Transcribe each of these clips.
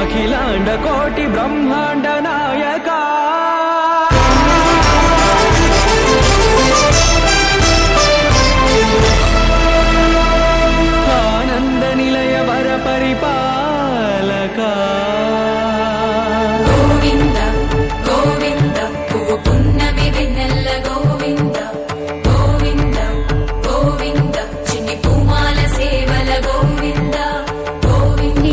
अखिलांड कोटि ब्रह्मांड नायका आनंद निलय वर परिपालका गोविंद गोविंद पुन्नमि वेन्नेल्ल गोविंद गोविंद गोविंद चिन्नि पूमाल सेवल गोविंद गोविंद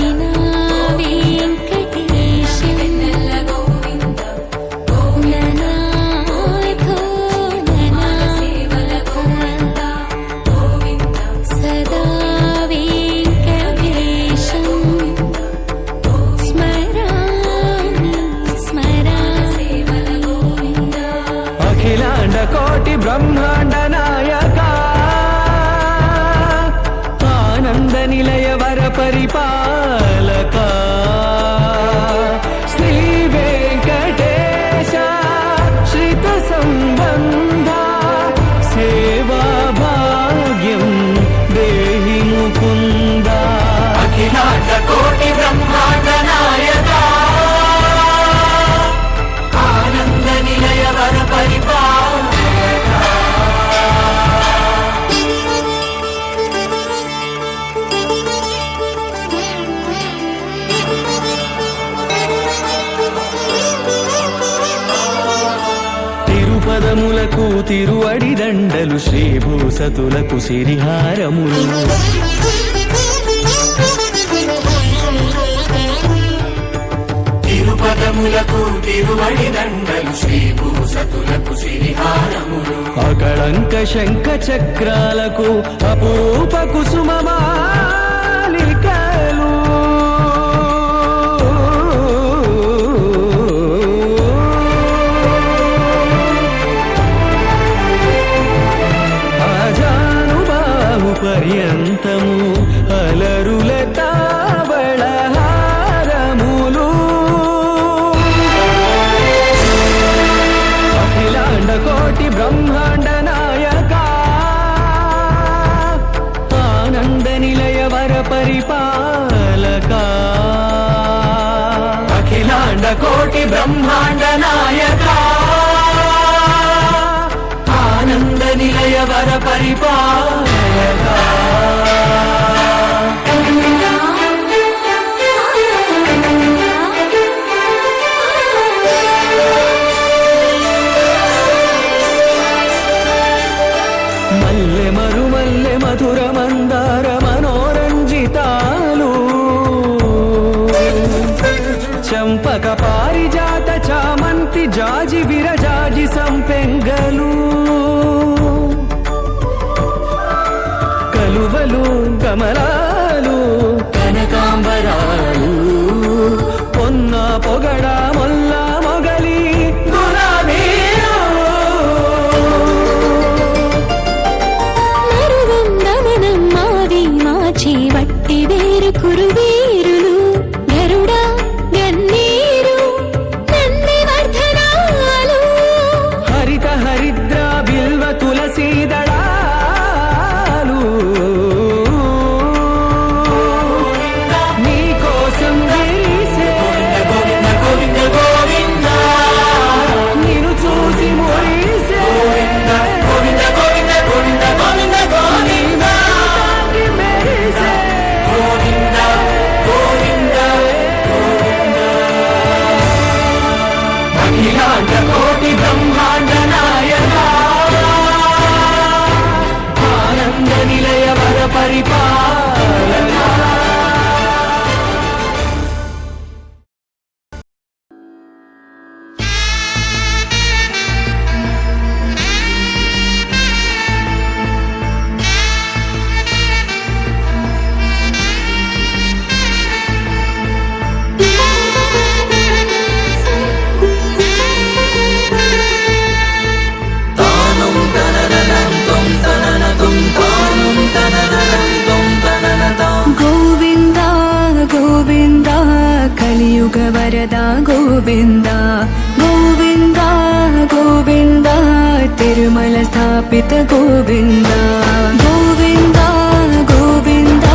वेंकटेश वेन्नेल्ल అఖిలాండ కోటి బ్రహ్మాండ నాయక ఆనంద నిలయ వర పరిపాలక శ్రీ వెంకటేశ శ్రిత సంబంధ సేవా భాగ్యం దేహి ముకుంద అఖిలాండ కోటి బ్రహ్మాండ నాయక ఆనంద నిలయ వర పరిపాలక తిరుపదములకు తిరువడి దండలు శ్రీభూసతులకు సిరిహారములు తిరుపదములకు తిరువడి దండలు శ్రీభూసతులకు సిరిహారములు అకళంక శంఖ చక్రాలకు అపూప కుసుమమాలికలు ఆజానుబాహు పర్యంతము అలరుల తావళహారములు అఖిలాండ కోటి బ్రహ్మాండ నాయక ఆనంద నిలయ వర పరిపాలక అఖిలాండ కోటి బ్రహ్మాండ నాయక ఆనంద నిలయ వర పరిపాలక మల్లె మరుమల్లె మధుర మందార మనోరంజితాలు చంపక పారిజాత చామంతి జాజి విరజాజి సంపెంగలు కలువలు కమలాలు కనకాంబరాలు పొన్న పొగడ మొల్ల మొగలి గులాబీలు మరువందమనం మాది మాచి వట్టి వేరు కురువీరులు గరుడా గన్నీరు నంది వర్ధనాలు హరిత హరిద్ర బిల్వ తులసీ దళాలు నీకోసం విరిసే గోవింద గోవింద గోవింద నిన్ను చూసి మురిసే గోవింద గోవింద గోవింద గోవింద గోవింద తాకి మెరిసే గోవింద గోవింద గోవింద అఖిలాండ కోటి బ్రహ్మాండ నాయక ఆనంద నిలయ వర పరిపాలన గోవింద గోవింద కలియుగ వరద గోవింద గోవింద గోవింద తిరుమల స్థాపిత గోవింద గోవింద గోవింద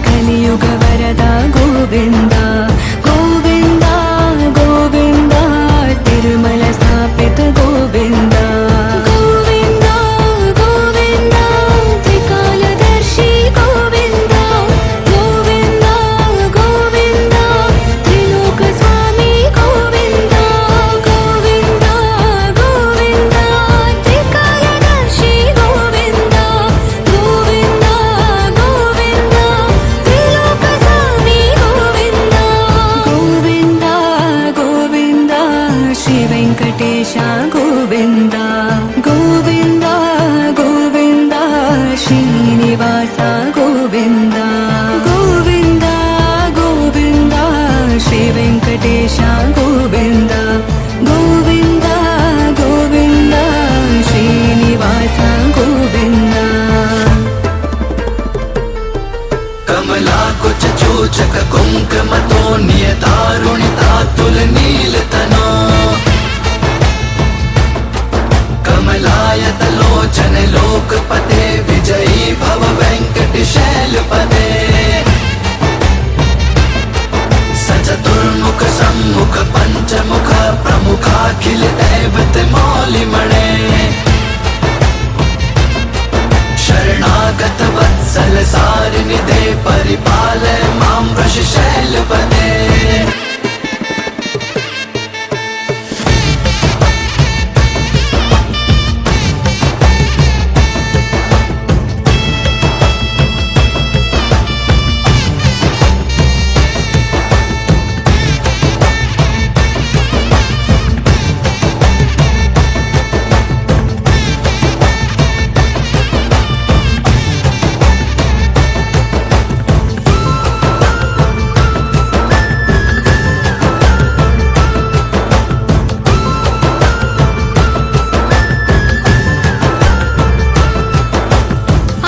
కలియుగ వరద గోవింద గోవింద గోవింద తిరుమల స్థాపిత గోవింద గోవింద గోవింద త్రికాలదర్శి గోవింద గోవింద గోవింద త్రిలోక స్వామి గోవింద గోవింద గోవింద త్రికాలదర్శి గోవింద గోవింద గోవింద త్రిలోక స్వామి గోవింద గోవింద గోవింద శ్రీ వెంకటేశ గోవింద గోవింద గోవింద శ్రీనివాస గోవింద గోవింద గోవింద శ్రీ వెంకటేశ గోవింద గోవింద గోవింద आयत लोचन लोकपते विजयी भव वेङ्कटशैलपते सचतुर्मुख सम्मुख पञ्चमुख प्रमुखाखिल दैवत मौलिमणे शरणागत वत्सल सारनिधे परिपालय मां वृषशैलपते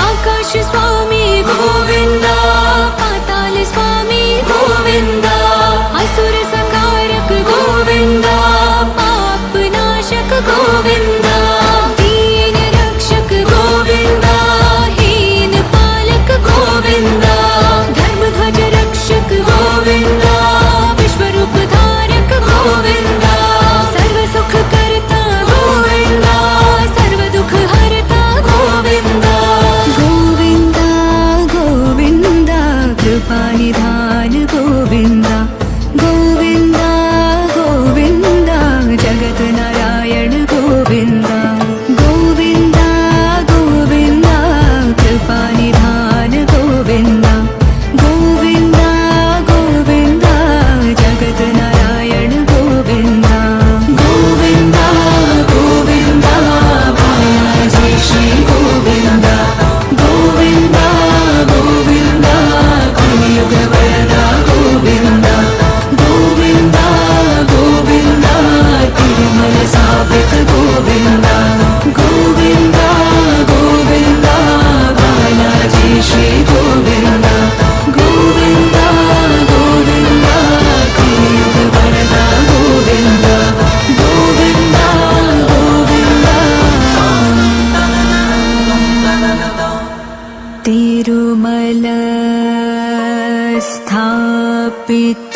आकाश स्वामी गोविंद पाताल स्वामी गोविंद असुर संहारक गोविंद पाप नाशक गोविंद दीन रक्षक गोविंद हीन पालक गोविंद धर्म ध्वज रक्षक गोविंद विश्वरूप धारक गोविंद सर्व सुख करता गोविंद सर्व दुख हरता गोविंद गोविंद गोविंद कृपानिधान गोविंद गोविंद गोविंद जगत नारायण गोविंद गोविंद गोविंद कृपानिधान गोविंद गोविंद गोविंद जगत नारायण गोविंद गोविंद गोविंद बालाजी श्री गोविंद गोविंद गोविंद कलियुग वरदा गोविंद गोविंद गोविंद तिरुमल स्थापित गोविंद गोविंद गोविंद बालाजी श्री गोविंद गोविंद गोविंद कलियुग वरदा गोविंद गोविंद गोविंद तिरुमल स्थापित